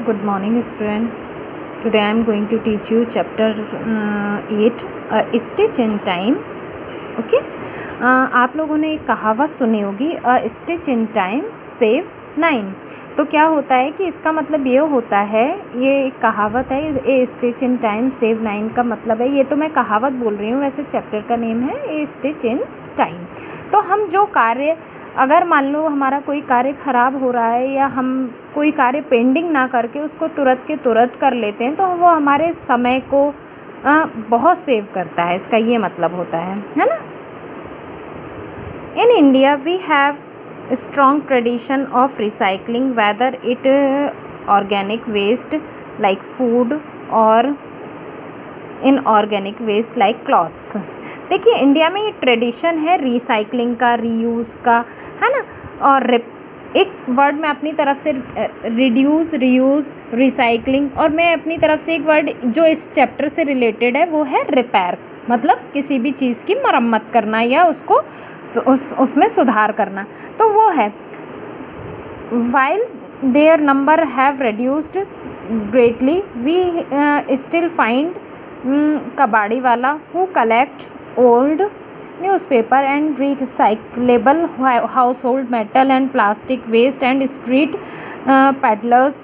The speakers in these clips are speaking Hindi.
Good morning, student. Today I am going to teach you chapter 8, A Stitch in Time. Okay. आप लोगों ने एक कहावत सुनी होगी, A Stitch in Time Save 9. तो क्या होता है कि इसका मतलब ये होता है, ये एक कहावत है, ए स्टिच इन टाइम सेव 9 का मतलब है, ये तो मैं कहावत बोल रही हूँ, वैसे चैप्टर का नेम है ए स्टिच इन टाइम. तो हम जो कार्य, अगर मान लो हमारा कोई कार्य ख़राब हो रहा है या हम कोई कार्य पेंडिंग ना करके उसको तुरंत के तुरंत कर लेते हैं, तो वो हमारे समय को बहुत सेव करता है, इसका ये मतलब होता है ना. In India we have strong tradition of recycling, whether it organic waste like food or inorganic waste like clothes. देखिए इंडिया में ये ट्रेडिशन है रिसाइकलिंग का, रीयूज़ का, है ना. और एक वर्ड मैं अपनी तरफ से रिड्यूस, रीयूज़, रिसाइकलिंग, और मैं अपनी तरफ से एक वर्ड जो इस चैप्टर से रिलेटेड है वो है रिपेयर, मतलब किसी भी चीज़ की मरम्मत करना या उसको उसमें सुधार करना. तो वो है while their number have reduced greatly, we still find kabadi wala who collect old newspaper and recyclable household metal and plastic waste, and street peddlers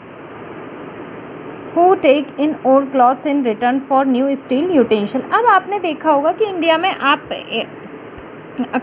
who take in old clothes in return for new steel utensil. अब आपने देखा होगा कि इंडिया में आप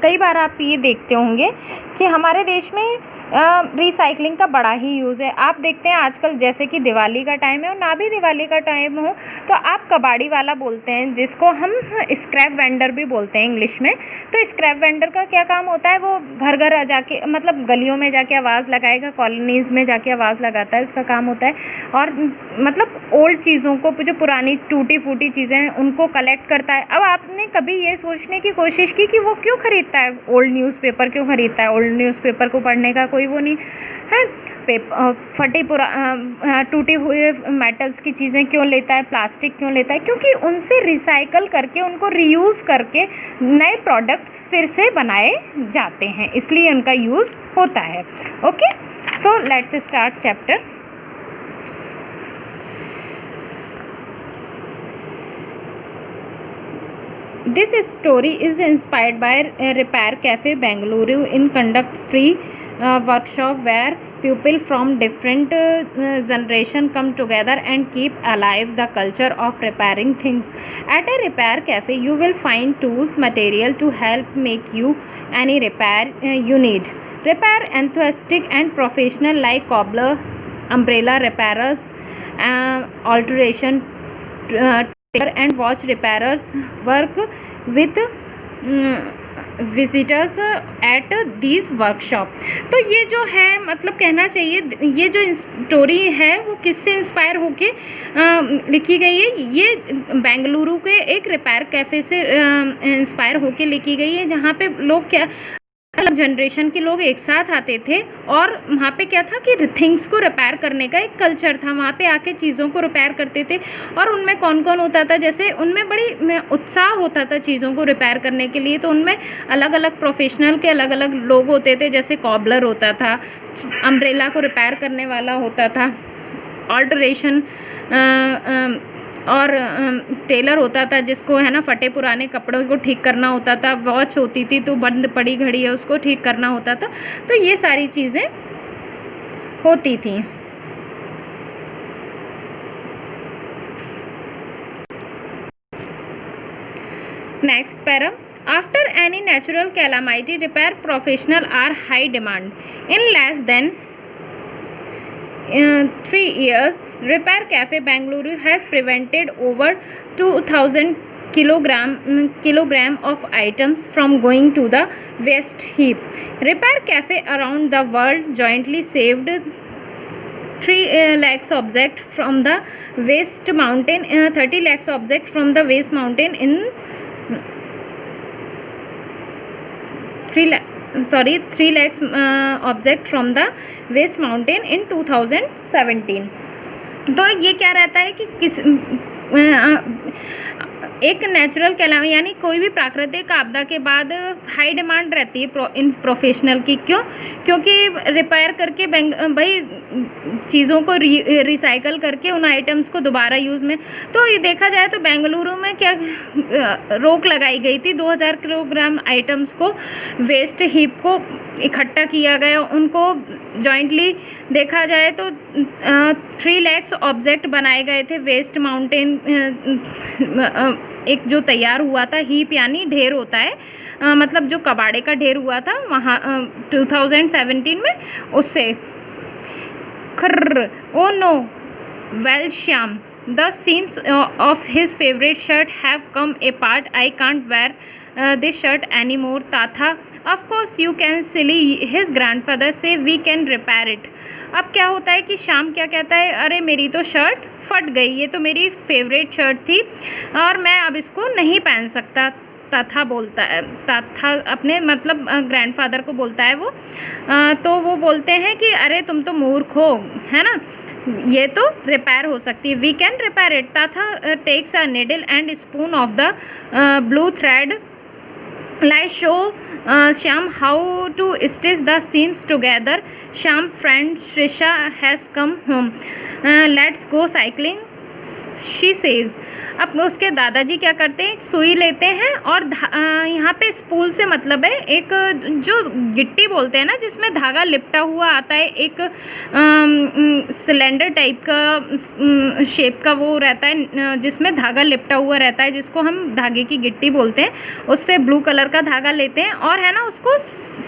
कई बार आप ये देखते होंगे कि हमारे देश में रिसाइकलिंग का बड़ा ही यूज़ है. आप देखते हैं आजकल, जैसे कि दिवाली का टाइम है और ना भी दिवाली का टाइम हो, तो आप कबाड़ी वाला बोलते हैं, जिसको हम स्क्रैप वेंडर भी बोलते हैं इंग्लिश में. तो स्क्रैप वेंडर का क्या काम होता है, वो घर घर जाके, मतलब गलियों में जाके आवाज़ लगाएगा, कॉलोनीज़ में जाके आवाज़ लगाता है, उसका काम होता है. और मतलब ओल्ड चीज़ों को, जो पुरानी टूटी फूटी चीज़ें हैं, उनको कलेक्ट करता है. अब आपने कभी ये सोचने की कोशिश की कि वो क्यों ख़रीदता है, ओल्ड न्यूज़पेपर क्यों ख़रीदता है? ओल्ड न्यूज़पेपर को पढ़ने का कोई वो नहीं है. फटी टूटी हुए मेटल्स की चीज़ें क्यों लेता है, प्लास्टिक क्यों लेता है? क्योंकि उनसे रिसाइकल करके, उनको रीयूज़ करके नए प्रोडक्ट्स फिर से बनाए जाते हैं, इसलिए उनका यूज़ होता है. Okay, so let's start chapter. This story is inspired by Repair Cafe Bengaluru in conduct free workshop where people from different generation come together and keep alive the culture of repairing things. At a repair cafe you will find tools, material to help make you any repair you need. Repair enthusiasts and professional like cobbler, umbrella repairers, alteration and watch repairers work with visitors at these workshop. तो ये जो है, मतलब कहना चाहिए, ये जो स्टोरी है वो किससे इंस्पायर होके लिखी गई है? ये बेंगलुरु के एक रिपेयर कैफ़े से इंस्पायर होके लिखी गई है, जहाँ पे लोग क्या, अलग जनरेशन के लोग एक साथ आते थे, और वहाँ पे क्या था कि थिंग्स को रिपेयर करने का एक कल्चर था. वहाँ पे आके चीज़ों को रिपेयर करते थे, और उनमें कौन कौन होता था, जैसे उनमें बड़ी उत्साह होता था चीज़ों को रिपेयर करने के लिए. तो उनमें अलग अलग प्रोफेशनल के अलग अलग लोग होते थे, जैसे कॉबलर होता था, अम्ब्रेला को रिपेयर करने वाला होता था, ऑल्टरेशन और टेलर होता था, जिसको है ना फटे पुराने कपड़ों को ठीक करना होता था, वॉच होती थी तो बंद पड़ी घड़ी है उसको ठीक करना होता था. तो ये सारी चीज़ें होती थी. Next para. After any natural calamity repair professional are high demand. In less than 3 years, Repair Cafe Bengaluru has prevented over 2,000 kilogram of items from going to the waste heap. Repair Cafe around the world jointly saved 3 lakhs objects from the waste mountain, 30 lakhs objects from the waste mountain in 3 lakhs object from the waste mountain in 2017. तो ये क्या रहता है कि एक नेचुरल कैलामी यानी कोई भी प्राकृतिक आपदा के बाद हाई डिमांड रहती है इन प्रोफेशनल की। क्यों? क्योंकि रिपेयर करके भाई चीज़ों को रिसाइकल करके उन आइटम्स को दोबारा यूज़ में, तो ये देखा जाए तो बेंगलुरु में क्या रोक लगाई गई थी, 2000 किलोग्राम आइटम्स को वेस्ट हीप को इकट्ठा किया गया। उनको जॉइंटली देखा जाए तो 3 लाख ऑब्जेक्ट बनाए गए थे। वेस्ट माउंटेन एक जो तैयार हुआ था, हीप यानी ढेर होता है, मतलब जो कबाड़े का ढेर हुआ था वहाँ 2017 में, उससे खर्र oh no well Shyam the seams of his favourite shirt have come apart I can't wear this shirt any more thatha of course you can silly his grandfather से वी कैन रिपेयर इट। अब क्या होता है कि शाम क्या कहता है, अरे मेरी तो शर्ट फट गई, ये तो मेरी फेवरेट शर्ट थी और मैं अब इसको नहीं पहन सकता। ताथा बोलता है, ताथा अपने मतलब ग्रैंडफादर को बोलता है वो। तो वो बोलते हैं कि अरे तुम तो मूर्ख हो, है ना, ये तो रिपेयर हो सकती है, we can repair it. Thatha takes a needle and spoon of the blue thread lie show Shyam how to stitch the seams together. Shyam friend Shrisha has come home. Let's go cycling, she says. अब उसके दादाजी क्या करते हैं, सुई लेते हैं और यहाँ पे स्पूल से मतलब है एक जो गिट्टी बोलते हैं ना, जिसमें धागा लिपटा हुआ आता है, एक सिलेंडर टाइप का शेप का वो रहता है जिसमें धागा लिपटा हुआ रहता है, जिसको हम धागे की गिट्टी बोलते हैं। उससे ब्लू कलर का धागा लेते हैं और है ना उसको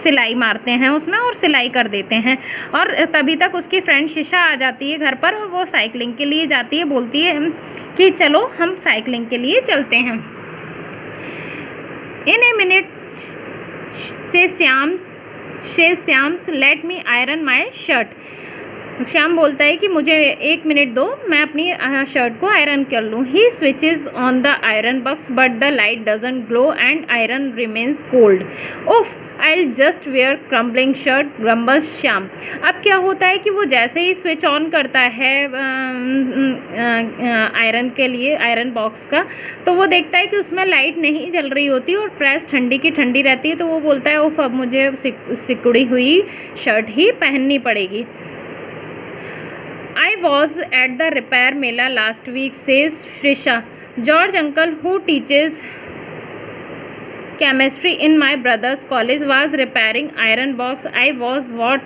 सिलाई मारते हैं उसमें और सिलाई कर देते हैं। और तभी तक उसकी फ्रेंड शीशा आ जाती है घर पर और वो साइकिलिंग के लिए जाती है, बोलती है कि चलो हम साइकिलिंग के लिए चलते हैं। इन ए मिनट से Shyam's let me iron my shirt. Shyam बोलता है कि मुझे 1 मिनट दो, मैं अपनी शर्ट को आयरन कर लूँ। He switches on the iron box but the light doesn't glow and iron remains cold. Oof I'll just wear crumbling shirt, grumbles Shyam. अब क्या होता है कि वो जैसे ही स्विच ऑन करता है आयरन के लिए, आयरन बॉक्स का, तो वो देखता है कि उसमें लाइट नहीं जल रही होती और प्रेस ठंडी की ठंडी रहती है। तो वो बोलता है ओफ अब मुझे सिकुड़ी हुई शर्ट ही पहननी पड़ेगी। I was at the repair mela last week, says Shrisha. George uncle who teaches chemistry in my brother's college was repairing iron box. I was what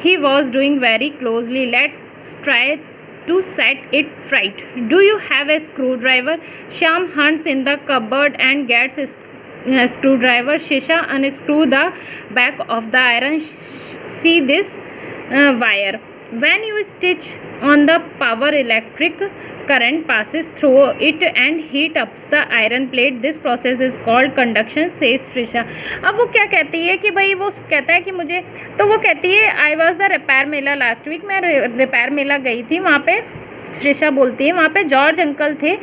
he was doing very closely. Let's try to set it right. Do you have a screwdriver? Shyam hunts in the cupboard and gets a screwdriver. Shisha unscrew the back of the iron. See this wire. When you stitch on the power, electric current passes through it and heat up the iron plate. This process is called conduction, says Trisha. अब वो क्या कहती है कि भाई वो कहता है कि मुझे, तो वो कहती है I was the repair मेला लास्ट वीक, मैं रिपेयर मेला गई थी, वहाँ पे श्रिशा बोलती है वहाँ पे जॉर्ज अंकल थे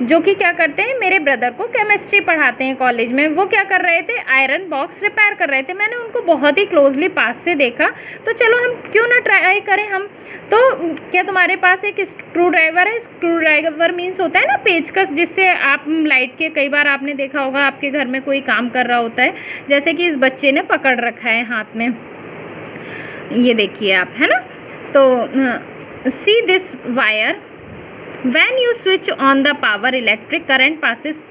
जो कि क्या करते हैं, मेरे ब्रदर को केमिस्ट्री पढ़ाते हैं कॉलेज में। वो क्या कर रहे थे, आयरन बॉक्स रिपेयर कर रहे थे। मैंने उनको बहुत ही क्लोजली पास से देखा, तो चलो हम क्यों ना ट्राई करें हम। तो क्या तुम्हारे पास एक स्क्रू ड्राइवर है? स्क्रू ड्राइवर मीन्स होता है ना पेचकस, जिससे आप लाइट के, कई बार आपने देखा होगा आपके घर में कोई काम कर रहा होता है, जैसे कि इस बच्चे ने पकड़ रखा है हाथ में, ये देखिए आप, है ना। तो see this wire, when you switch on the power, electric current passes,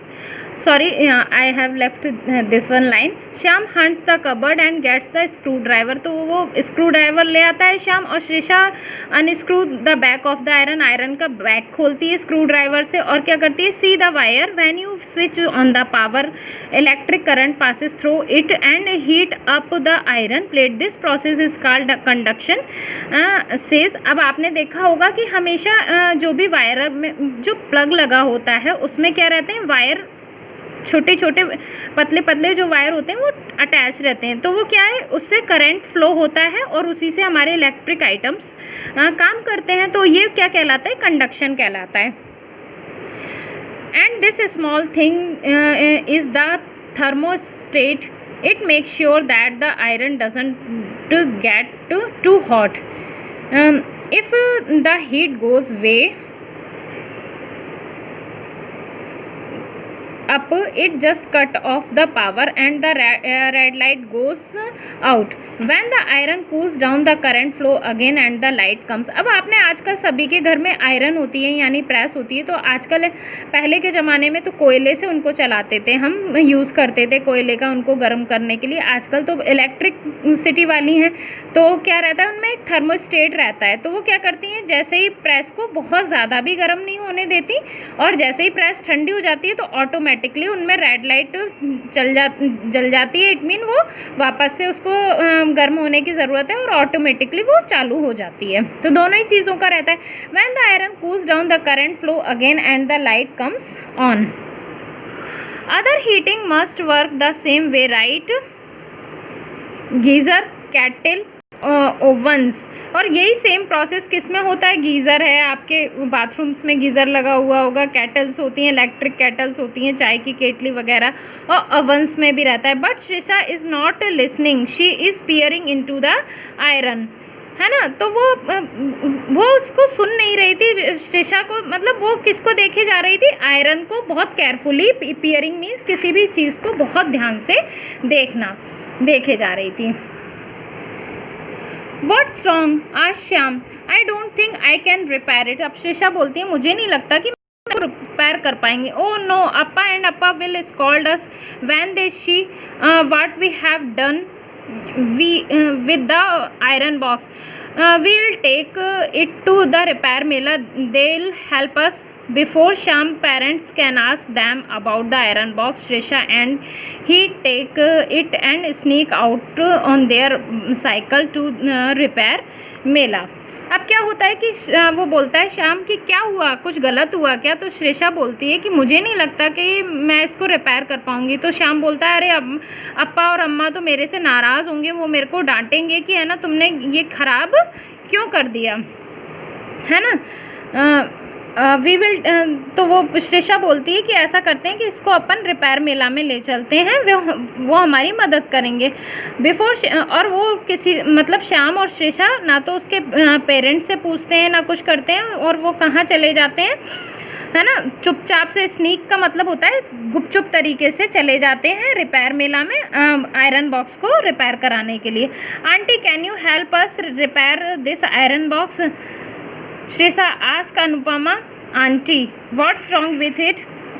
sorry I have left this one line. Shyam hunts the cupboard and gets the screwdriver. तो वो स्क्रू ड्राइवर ले आता है श्याम और Shrisha unscrew the back of the iron, iron का बैक खोलती है स्क्रू ड्राइवर से और क्या करती है, see the wire, when you switch on the power, electric current passes through it and heat up the iron plate. This process is called conduction, says. अब आपने देखा होगा कि हमेशा जो भी वायर में जो प्लग लगा होता है उसमें क्या रहते हैं, वायर छोटे छोटे पतले पतले जो वायर होते हैं वो अटैच रहते हैं। तो वो क्या है, उससे करंट फ्लो होता है और उसी से हमारे इलेक्ट्रिक आइटम्स काम करते हैं। तो ये क्या कहलाता है, कंडक्शन कहलाता है। And this small thing is the thermostat, it makes sure that the iron doesn't get too hot. If the heat goes way up, it just cut off the power and the red light goes out. When the iron cools down, the current flow again and the light comes. अब आपने आजकल सभी के घर में आयरन होती है यानी प्रेस होती है, तो आजकल पहले के ज़माने में तो कोयले से उनको चलाते थे, हम यूज़ करते थे कोयले का उनको गर्म करने के लिए। आजकल तो इलेक्ट्रिसिटी वाली हैं, तो क्या रहता है उनमें एक थर्मोस्टेट रहता है, तो वो क्या करती हैं, जैसे ही प्रेस को बहुत ज़्यादा भी गर्म नहीं होने देती और जैसे ही प्रेस ठंडी हो जाती है तो ऑटोमेटिकली उनमें रेड लाइट जल जाती है। इट मीन वो वापस से उसको गर्म होने की ज़रूरत है और ऑटोमेटिकली वो चालू हो जाती है। तो दोनों ही चीज़ों का रहता है। When the iron cools down, the current flow again and the light comes on. Other heating must work the same way, right? Geyser, kettle, ovens, और यही सेम प्रोसेस किस में होता है? गीज़र है, आपके बाथरूम्स में गीज़र लगा हुआ होगा, कैटल्स होती हैं, इलेक्ट्रिक कैटल्स होती हैं, चाय की केटली वगैरह, और ओवंस में भी रहता है। But Shrisha is not listening, she is peering into the iron, है ना? तो वो उसको सुन नहीं रही थी, श्रिशा को, मतलब वो किसको देखे जा रही थी? आयरन को बहुत केयरफुली, पियरिंग मीन्स किसी भी चीज़ को बहुत ध्यान से देखे जा रही थी। What's wrong? आज Shyam, I don't think I can repair it. अब श्रिशा बोलती है मुझे नहीं लगता कि मैं रिपेयर कर पाएंगे। Oh no, Appa and Appa will scold us when they see what we have done with the iron box. We'll take it to the repair mela. They'll help us. Before Sham parents can ask them about the iron box, Shrisha and he take it and sneak out on their cycle to repair मेला। अब क्या होता है कि वो बोलता है श्याम कि क्या हुआ, कुछ गलत हुआ क्या? तो श्रिशा बोलती है कि मुझे नहीं लगता कि मैं इसको रिपेयर कर पाऊँगी। तो श्याम बोलता है अरे अब अप्पा और अम्मा तो मेरे से नाराज़ होंगे, वो मेरे को डांटेंगे कि है ना तुमने ये ख़राब क्यों कर दिया, है ना? वी विल, तो वो श्रिशा बोलती है कि ऐसा करते हैं कि इसको अपन रिपेयर मेला में ले चलते हैं, वो हमारी मदद करेंगे। बिफोर, और वो किसी, मतलब श्याम और श्रिशा ना तो उसके पेरेंट्स से पूछते हैं ना कुछ करते हैं, और वो कहाँ चले जाते हैं, है ना? चुपचाप से, स्नीक का मतलब होता है गुपचुप तरीके से चले जाते हैं रिपेयर मेला में आयरन बॉक्स को रिपेयर कराने के लिए। Aunty can you help us repair this iron box? Shrisha ask Anupama aunty what's wrong with it.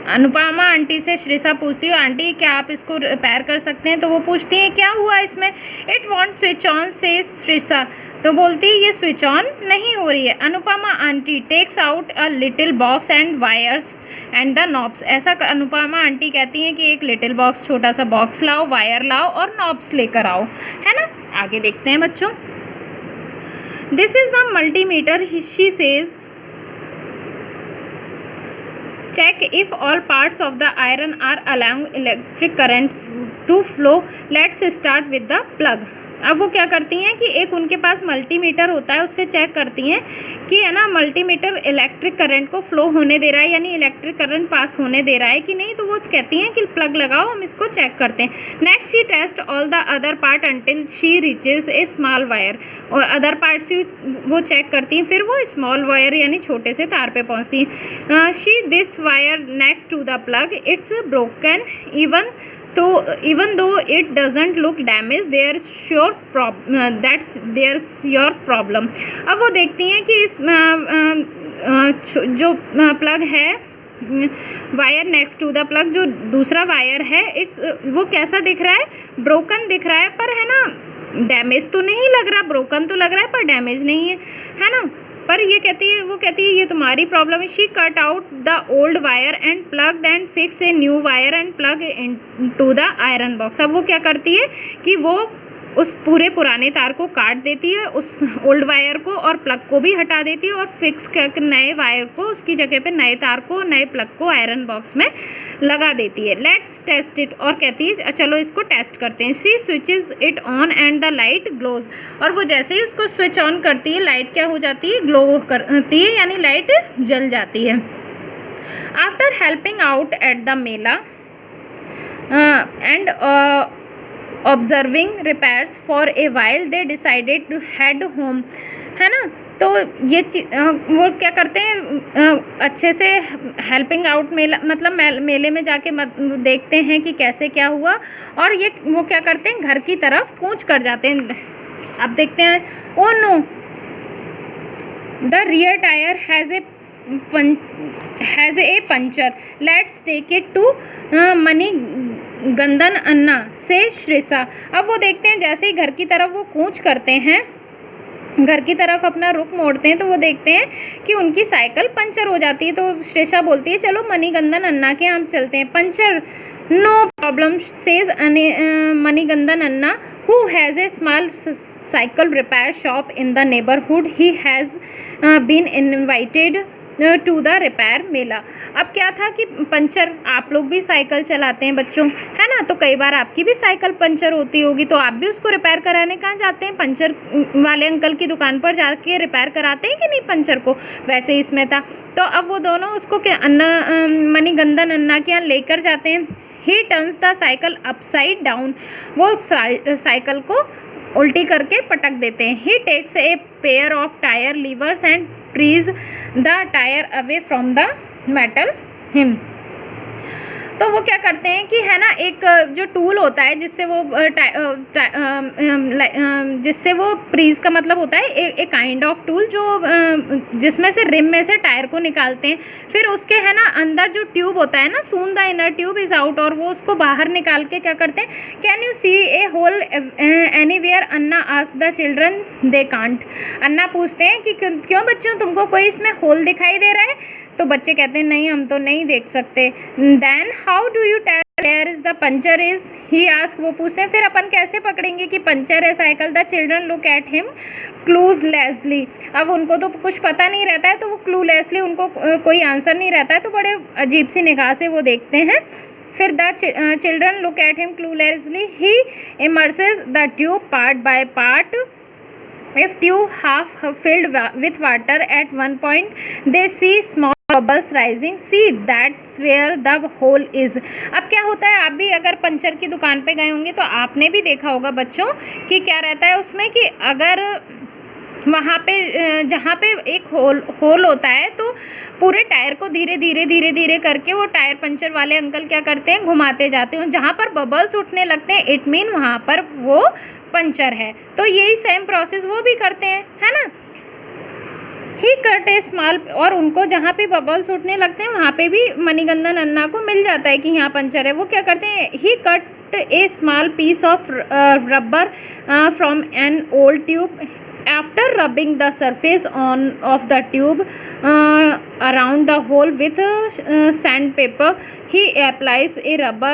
Anupama aunty से श्रिशा पूछती है आंटी क्या आप इसको रिपेयर कर सकते हैं? तो वो पूछती है क्या हुआ इसमें? इट वॉन्ट स्विच ऑन से श्रिशा, तो बोलती है ये स्विच ऑन नहीं हो रही है। Anupama aunty takes out a little box and wires and the knobs. ऐसा अनुपमा आंटी कहती हैं कि एक लिटिल बॉक्स, छोटा सा बॉक्स लाओ, वायर लाओ और नॉब्स लेकर आओ, है ना? आगे देखते हैं बच्चों। This is the multimeter, she says. Check if all parts of the iron are allowing electric current to flow. Let's start with the plug. अब वो क्या करती हैं कि एक उनके पास मल्टीमीटर होता है, उससे चेक करती हैं कि है ना मल्टीमीटर इलेक्ट्रिक करंट को फ्लो होने दे रहा है, यानी इलेक्ट्रिक करंट पास होने दे रहा है कि नहीं। तो वो कहती हैं कि प्लग लगाओ, हम इसको चेक करते हैं। Next she test all the other part until she reaches a small wire, और अदर पार्ट से वो चेक करती हैं, फिर वो स्मॉल वायर यानी छोटे से तार पे पहुँचती हैं। She this wire next to the plug, it's broken even though it doesn't look damaged, there's your problem. अब वो देखती हैं कि इस जो प्लग है, wire next to the plug, जो दूसरा वायर है, वो कैसा दिख रहा है? ब्रोकन दिख रहा है, पर है ना डैमेज तो नहीं लग रहा, ब्रोकन तो लग रहा है पर डैमेज नहीं है ना? पर ये वो कहती है ये तुम्हारी प्रॉब्लम है। She cut out the old wire and plug and fix a new wire and plug in to the iron box. अब वो क्या करती है कि वो उस पूरे पुराने तार को काट देती है, उस ओल्ड वायर को और प्लग को भी हटा देती है, और फिक्स कर नए वायर को, उसकी जगह पे नए तार को, नए प्लग को आयरन बॉक्स में लगा देती है। लेट्स टेस्ट इट, और कहती है चलो इसको टेस्ट करते हैं। She switches it on and the light glows, और वो जैसे ही उसको स्विच ऑन करती है लाइट क्या हो जाती है? ग्लो करती है, यानी लाइट जल जाती है। After helping out at the mela and observing repairs for a while, they decided to head home, है ना? तो ये वो क्या करते हैं, अच्छे से हेल्पिंग आउट मेला, मतलब मेले में जाके देखते हैं कि कैसे क्या हुआ, और ये वो क्या करते हैं, घर की तरफ कूच कर जाते हैं। अब देखते हैं, oh no the rear tyre has a puncture, let's take it to Manigandan anna से श्रेषा। अब वो देखते हैं जैसे ही घर की तरफ वो कूच करते हैं, घर की तरफ अपना रुख मोड़ते हैं, तो वो देखते हैं कि उनकी साइकिल पंचर हो जाती है। तो श्रेषा बोलती है चलो मणिगंदन अन्ना के यहाँ चलते हैं। Puncture, no problem says Manigandan anna who has a small cycle repair shop in the neighbourhood, he has been invited to the repair mela. अब क्या था कि पंचर, आप लोग भी साइकिल चलाते हैं बच्चों, है ना, तो कई बार आपकी भी साइकिल पंचर होती होगी, तो आप भी उसको रिपेयर कराने कहाँ जाते हैं, पंचर वाले अंकल की दुकान पर जाके रिपेयर कराते हैं कि नहीं पंचर को, वैसे इसमें था। तो अब वो दोनों उसको क्या मणिगंदन अन्ना के यहाँ लेकर जाते हैं। He turns the cycle upside down, वो साइकिल को उल्टी करके पटक देते हैं। He takes a pair of tyre levers and pries the tyre away from the metal rim. तो वो क्या करते हैं कि है ना, एक जो टूल होता है जिससे वो प्रीज का मतलब होता है एक काइंड ऑफ टूल, जो जिसमें से रिम में से टायर को निकालते हैं। फिर उसके है ना अंदर जो ट्यूब होता है ना, soon the inner tube is out, और वो उसको बाहर निकाल के क्या करते हैं, can you see a hole anywhere, anna ask the children, they can't. Anna पूछते हैं कि क्यों बच्चों, तुमको कोई इसमें होल दिखाई दे रहा है? तो बच्चे कहते हैं नहीं, हम तो नहीं देख सकते। Then how do you tell where is the puncture is, he ask, वो पूछते हैं फिर अपन कैसे पकड़ेंगे कि पंचर है cycle. The children look at him cluelessly. अब उनको तो कुछ पता नहीं रहता है, तो वो क्लूलेसली, उनको कोई आंसर नहीं रहता है, तो बड़े अजीब सी निगाह से वो देखते हैं। फिर the children look at him cluelessly, he immerses the tube part by part. If tube half filled with water at one point, they see small bubbles rising. See, that's where the hole is. अब क्या होता है, आप भी अगर पंचर की दुकान पे गए होंगे तो आपने भी देखा होगा बच्चों कि क्या रहता है उसमें, कि अगर वहाँ पे जहाँ पे एक होल होता है, तो पूरे टायर को धीरे धीरे करके वो टायर पंचर वाले अंकल क्या करते हैं, घुमाते जाते हैं। जहाँ पर बबल्स उठने लगते हैं, इट मीन वहाँ पर वो पंचर है। तो यही सेम प्रोसेस वो भी करते हैं, है ना। ही कट ए स्मॉल, और उनको जहाँ पे बबल्स उठने लगते हैं वहाँ पे भी मणिगंदन अन्ना को मिल जाता है कि यहाँ पंचर है। वो क्या करते हैं, he cut a small piece of rubber from an old tube. After rubbing the surface of the tube around the hole with sandpaper, he applies a rubber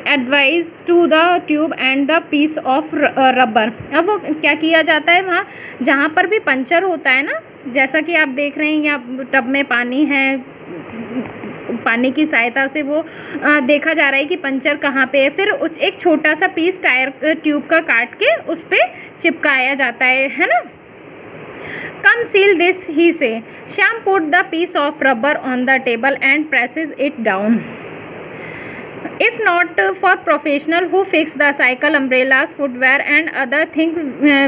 adhesive to the tube and the piece of rubber. अब वो क्या किया जाता है, वहाँ जहाँ पर भी पंचर होता है ना, जैसा कि आप देख रहे हैं यहाँ टब में पानी है, पानी की सहायता से वो देखा जा रहा है कि पंचर कहाँ पे है। फिर एक छोटा सा पीस टायर ट्यूब का काट के उस पर चिपकाया जाता है ना। कम seal this, he says. Shyam put the piece of rubber on the table and presses it down. If not for professional who fix the cycle, umbrellas, footwear and other things,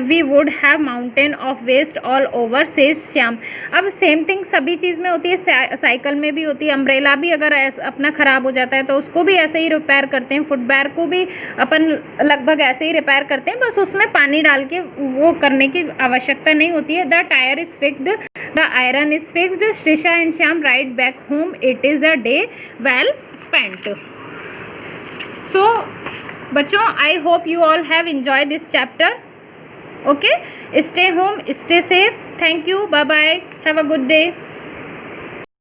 we would have mountain of waste all over, says Shyam. अब सेम थिंग सभी चीज़ में होती है, साइकिल में भी होती है। अम्ब्रेला भी अगर अपना ख़राब हो जाता है तो उसको भी ऐसे ही रिपेयर करते हैं। फुटवेयर को भी अपन लगभग ऐसे ही रिपेयर करते हैं, बस उसमें पानी डाल के वो करने की आवश्यकता नहीं होती है। The tyre is fixed, the iron is fixed, Shrisha and Shyam ride back home, it is a day well spent. So बच्चों, I hope you all have enjoyed this chapter. Okay, stay home, stay safe. Thank you, bye bye, have a good day.